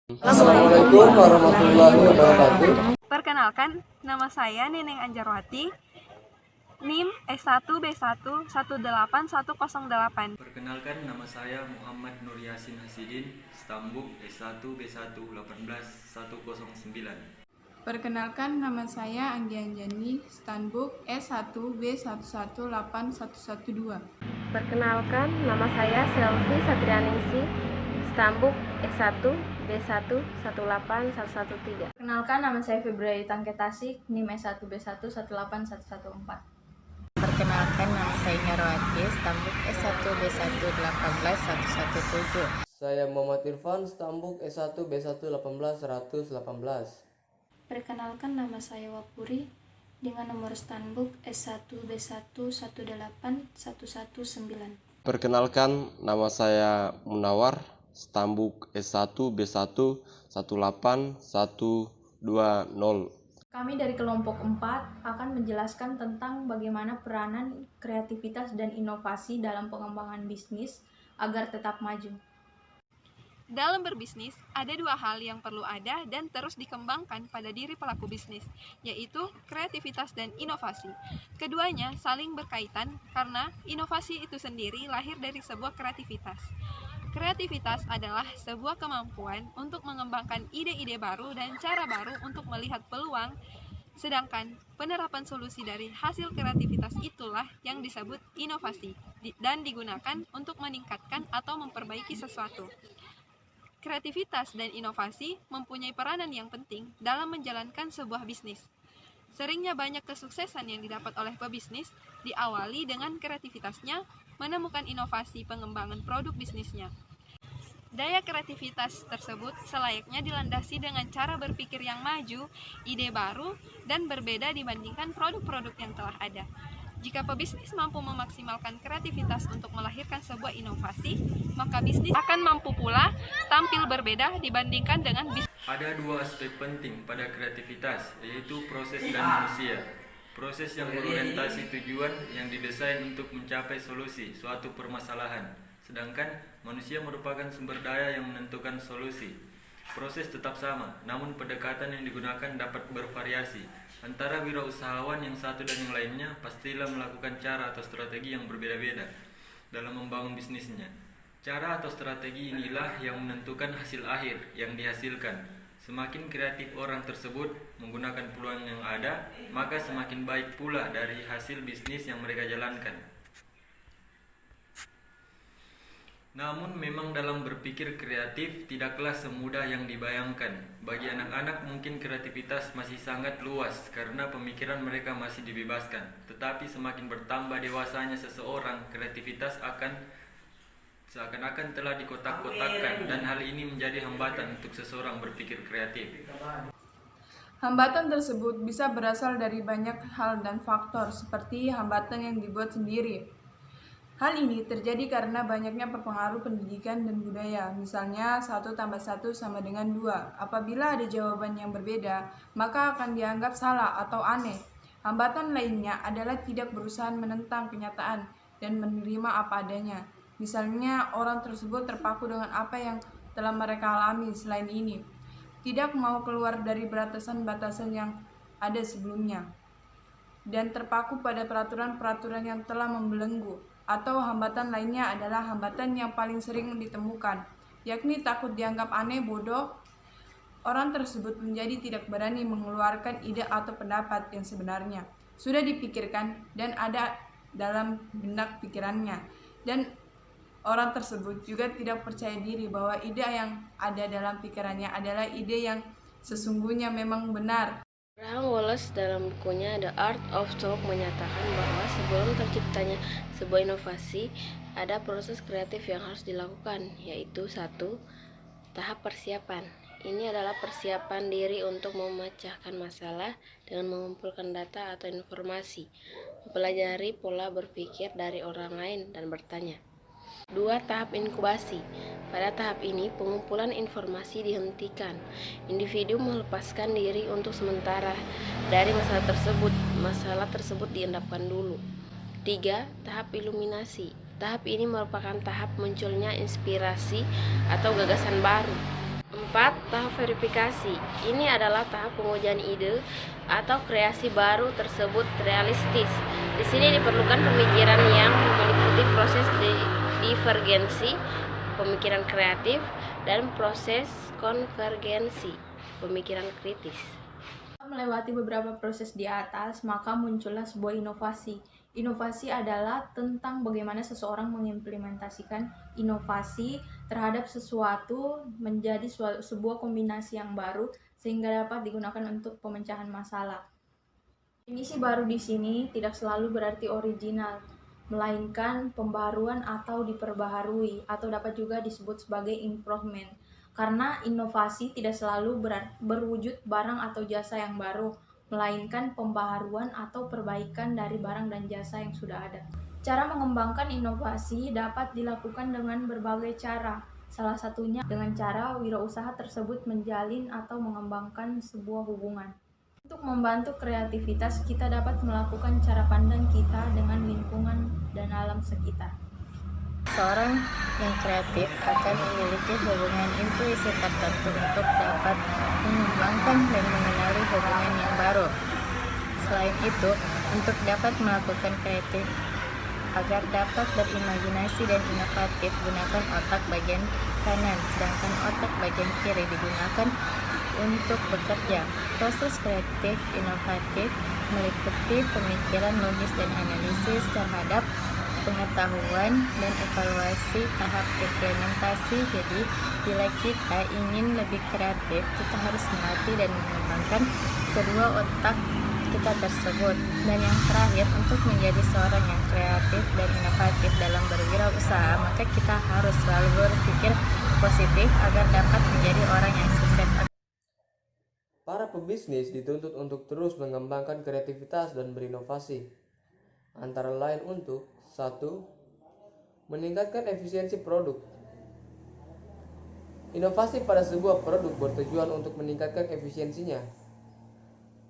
Assalamualaikum warahmatullahi wabarakatuh. Perkenalkan, nama saya Neneng Anjarwati, NIM S1B1 18108. Perkenalkan, nama saya Muhammad Nur Yasin Hasidin, Stambuk S1B1 18109. Perkenalkan, nama saya Anggi Anjani, Stanbook S1B1181112. Perkenalkan, nama saya Selvi Satrianingsih, Stambuk S1B1 18113. Perkenalkan, nama saya Februari Tangketasik, NIM S1B1 18114. Perkenalkan, nama saya Nyarwati, Stambuk S1B1 18117. Saya Muhammad Irfan, Stambuk S1B1 18118. Perkenalkan, nama saya Wapuri dengan nomor Stanbook S1B1 18119. Perkenalkan, nama saya Munawar, Stambuk S1B1 18120. Kami dari kelompok 4 akan menjelaskan tentang bagaimana peranan kreativitas dan inovasi dalam pengembangan bisnis agar tetap maju. Dalam berbisnis, ada dua hal yang perlu ada dan terus dikembangkan pada diri pelaku bisnis, yaitu kreativitas dan inovasi. Keduanya saling berkaitan karena inovasi itu sendiri lahir dari sebuah kreativitas. Kreativitas adalah sebuah kemampuan untuk mengembangkan ide-ide baru dan cara baru untuk melihat peluang, sedangkan penerapan solusi dari hasil kreativitas itulah yang disebut inovasi dan digunakan untuk meningkatkan atau memperbaiki sesuatu. Kreativitas dan inovasi mempunyai peranan yang penting dalam menjalankan sebuah bisnis. Seringnya banyak kesuksesan yang didapat oleh pebisnis diawali dengan kreativitasnya menemukan inovasi pengembangan produk bisnisnya. Daya kreativitas tersebut selayaknya dilandasi dengan cara berpikir yang maju, ide baru, dan berbeda dibandingkan produk-produk yang telah ada. Jika pebisnis mampu memaksimalkan kreativitas untuk melahirkan sebuah inovasi, maka bisnis akan mampu pula tampil berbeda dibandingkan dengan bisnis. Ada dua aspek penting pada kreativitas, yaitu proses dan manusia. Proses yang berorientasi tujuan yang didesain untuk mencapai solusi suatu permasalahan, sedangkan manusia merupakan sumber daya yang menentukan solusi. Proses tetap sama, namun pendekatan yang digunakan dapat bervariasi. Antara wirausahawan yang satu dan yang lainnya pastilah melakukan cara atau strategi yang berbeda-beda dalam membangun bisnisnya. Cara atau strategi inilah yang menentukan hasil akhir yang dihasilkan. Semakin kreatif orang tersebut menggunakan peluang yang ada, maka semakin baik pula dari hasil bisnis yang mereka jalankan. Namun memang dalam berpikir kreatif tidaklah semudah yang dibayangkan. Bagi anak-anak mungkin kreativitas masih sangat luas karena pemikiran mereka masih dibebaskan. Tetapi semakin bertambah dewasanya seseorang, kreativitas seakan-akan telah dikotak-kotakkan dan hal ini menjadi hambatan untuk seseorang berpikir kreatif. Hambatan tersebut bisa berasal dari banyak hal dan faktor, seperti hambatan yang dibuat sendiri. Hal ini terjadi karena banyaknya pengaruh pendidikan dan budaya. Misalnya 1 tambah 1 sama dengan 2. Apabila ada jawaban yang berbeda, maka akan dianggap salah atau aneh. Hambatan lainnya adalah tidak berusaha menentang kenyataan dan menerima apa adanya. Misalnya orang tersebut terpaku dengan apa yang telah mereka alami. Selain ini, tidak mau keluar dari batasan-batasan yang ada sebelumnya dan terpaku pada peraturan-peraturan yang telah membelenggu. Atau hambatan lainnya adalah hambatan yang paling sering ditemukan, yakni takut dianggap aneh, bodoh. Orang tersebut menjadi tidak berani mengeluarkan ide atau pendapat yang sebenarnya sudah dipikirkan dan ada dalam benak pikirannya, dan orang tersebut juga tidak percaya diri bahwa ide yang ada dalam pikirannya adalah ide yang sesungguhnya memang benar. Graham Wallace dalam bukunya The Art of Talk menyatakan bahwa sebelum terciptanya sebuah inovasi, ada proses kreatif yang harus dilakukan, yaitu 1. Tahap persiapan. Ini adalah persiapan diri untuk memecahkan masalah dengan mengumpulkan data atau informasi, mempelajari pola berpikir dari orang lain, dan bertanya. 2. Tahap inkubasi. Pada tahap ini, pengumpulan informasi dihentikan. Individu melepaskan diri untuk sementara dari masalah tersebut diendapkan dulu. 3. Tahap iluminasi. Tahap ini merupakan tahap munculnya inspirasi atau gagasan baru. 4. 4. Tahap verifikasi. Ini adalah tahap pengujian ide atau kreasi baru tersebut realistis. Di sini diperlukan pemikiran yang meliputi proses divergensi, pemikiran kreatif, dan proses konvergensi, pemikiran kritis. Melewati beberapa proses di atas, maka muncullah sebuah inovasi. Inovasi adalah tentang bagaimana seseorang mengimplementasikan inovasi terhadap sesuatu menjadi sebuah kombinasi yang baru sehingga dapat digunakan untuk pemecahan masalah. Definisi baru di sini tidak selalu berarti original, melainkan pembaruan atau diperbaharui, atau dapat juga disebut sebagai improvement. Karena inovasi tidak selalu berwujud barang atau jasa yang baru, melainkan pembaharuan atau perbaikan dari barang dan jasa yang sudah ada. Cara mengembangkan inovasi dapat dilakukan dengan berbagai cara. Salah satunya dengan cara wirausaha tersebut menjalin atau mengembangkan sebuah hubungan. Untuk membantu kreativitas, kita dapat melakukan cara pandang kita dengan lingkungan dan alam sekitar. Seorang yang kreatif akan memiliki hubungan intuisi tertentu untuk dapat mengembangkan dan mengenali hubungan yang baru. Selain itu, untuk dapat melakukan kreatif agar dapat berimajinasi dan inovatif, gunakan otak bagian kanan, sedangkan otak bagian kiri digunakan untuk bekerja. Proses kreatif inovatif meliputi pemikiran logis dan analisis terhadap pengetahuan dan evaluasi tahap implementasi. Jadi, bila kita ingin lebih kreatif, kita harus melatih dan mengembangkan kedua otak kita tersebut. Dan yang terakhir, untuk menjadi seorang yang kreatif dan inovatif dalam berwirausaha, maka kita harus selalu berpikir positif agar dapat menjadi orang yang sukses. Para pebisnis dituntut untuk terus mengembangkan kreativitas dan berinovasi. Antara lain untuk 1. Meningkatkan efisiensi produk. Inovasi pada sebuah produk bertujuan untuk meningkatkan efisiensinya.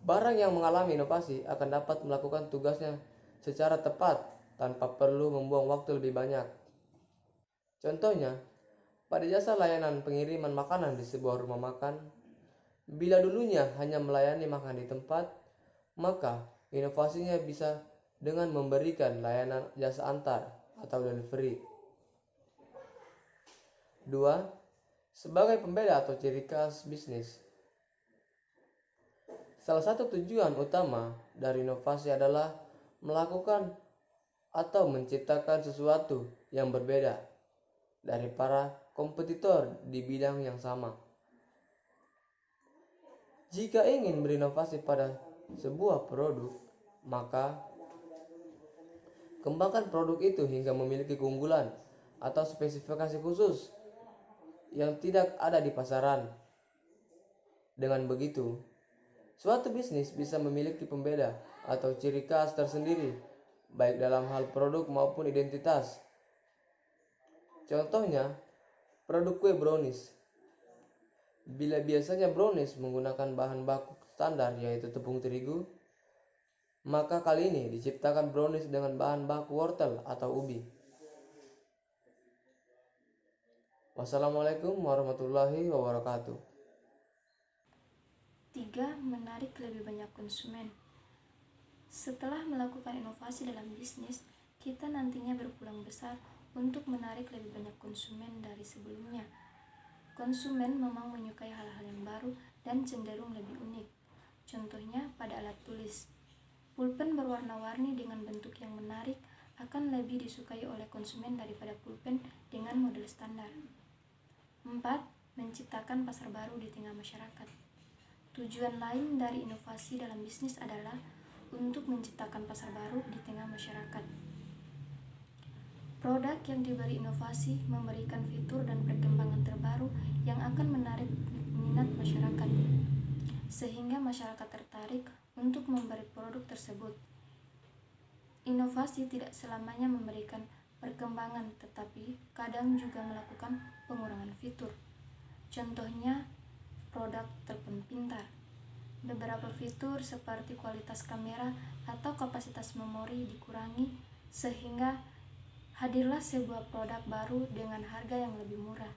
Barang yang mengalami inovasi akan dapat melakukan tugasnya secara tepat tanpa perlu membuang waktu lebih banyak. Contohnya, pada jasa layanan pengiriman makanan di sebuah rumah makan, bila dulunya hanya melayani makan di tempat, maka inovasinya bisa dengan memberikan layanan jasa antar atau delivery. 2. Sebagai pembeda atau ciri khas bisnis. Salah satu tujuan utama dari inovasi adalah melakukan atau menciptakan sesuatu yang berbeda dari para kompetitor di bidang yang sama. Jika ingin berinovasi pada sebuah produk, maka kembangkan produk itu hingga memiliki keunggulan atau spesifikasi khusus yang tidak ada di pasaran. Dengan begitu, suatu bisnis bisa memiliki pembeda atau ciri khas tersendiri, baik dalam hal produk maupun identitas. Contohnya, produk kue brownies. Bila biasanya brownies menggunakan bahan baku standar yaitu tepung terigu, maka kali ini diciptakan brownies dengan bahan baku wortel atau ubi. Wassalamualaikum warahmatullahi wabarakatuh. 3. Menarik lebih banyak konsumen. Setelah melakukan inovasi dalam bisnis, kita nantinya berpeluang besar untuk menarik lebih banyak konsumen dari sebelumnya. Konsumen memang menyukai hal-hal yang baru dan cenderung lebih unik. Contohnya pada alat tulis. Pulpen berwarna-warni dengan bentuk yang menarik akan lebih disukai oleh konsumen daripada pulpen dengan model standar. 4. Menciptakan pasar baru di tengah masyarakat. Tujuan lain dari inovasi dalam bisnis adalah untuk menciptakan pasar baru di tengah masyarakat. Produk yang diberi inovasi memberikan fitur dan perkembangan terbaru yang akan menarik minat masyarakat, sehingga masyarakat tertarik untuk membeli produk tersebut. Inovasi tidak selamanya memberikan perkembangan, tetapi kadang juga melakukan pengurangan fitur. Contohnya, produk telepon pintar. Beberapa fitur seperti kualitas kamera atau kapasitas memori dikurangi sehingga hadirlah sebuah produk baru dengan harga yang lebih murah.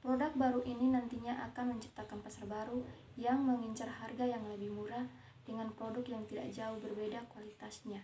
Produk baru ini nantinya akan menciptakan pasar baru yang mengincar harga yang lebih murah dengan produk yang tidak jauh berbeda kualitasnya.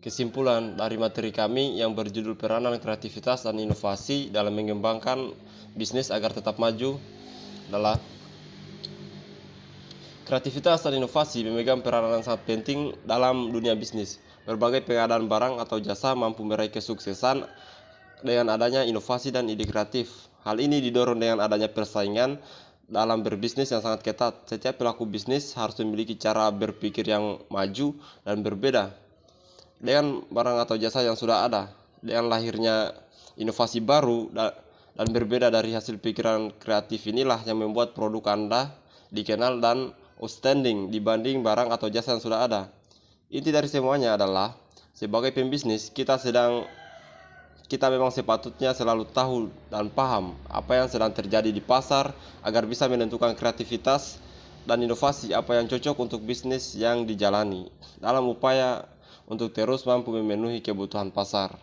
Kesimpulan dari materi kami yang berjudul peranan kreativitas dan inovasi dalam mengembangkan bisnis agar tetap maju adalah kreativitas dan inovasi memegang peranan yang sangat penting dalam dunia bisnis. Berbagai pengadaan barang atau jasa mampu meraih kesuksesan dengan adanya inovasi dan ide kreatif. Hal ini didorong dengan adanya persaingan dalam berbisnis yang sangat ketat. Setiap pelaku bisnis harus memiliki cara berpikir yang maju dan berbeda dengan barang atau jasa yang sudah ada. Dengan lahirnya inovasi baru dan berbeda dari hasil pikiran kreatif inilah yang membuat produk Anda dikenal dan outstanding dibanding barang atau jasa yang sudah ada. Inti dari semuanya adalah sebagai pembisnis kita memang sepatutnya selalu tahu dan paham apa yang sedang terjadi di pasar agar bisa menentukan kreativitas dan inovasi apa yang cocok untuk bisnis yang dijalani dalam upaya untuk terus mampu memenuhi kebutuhan pasar.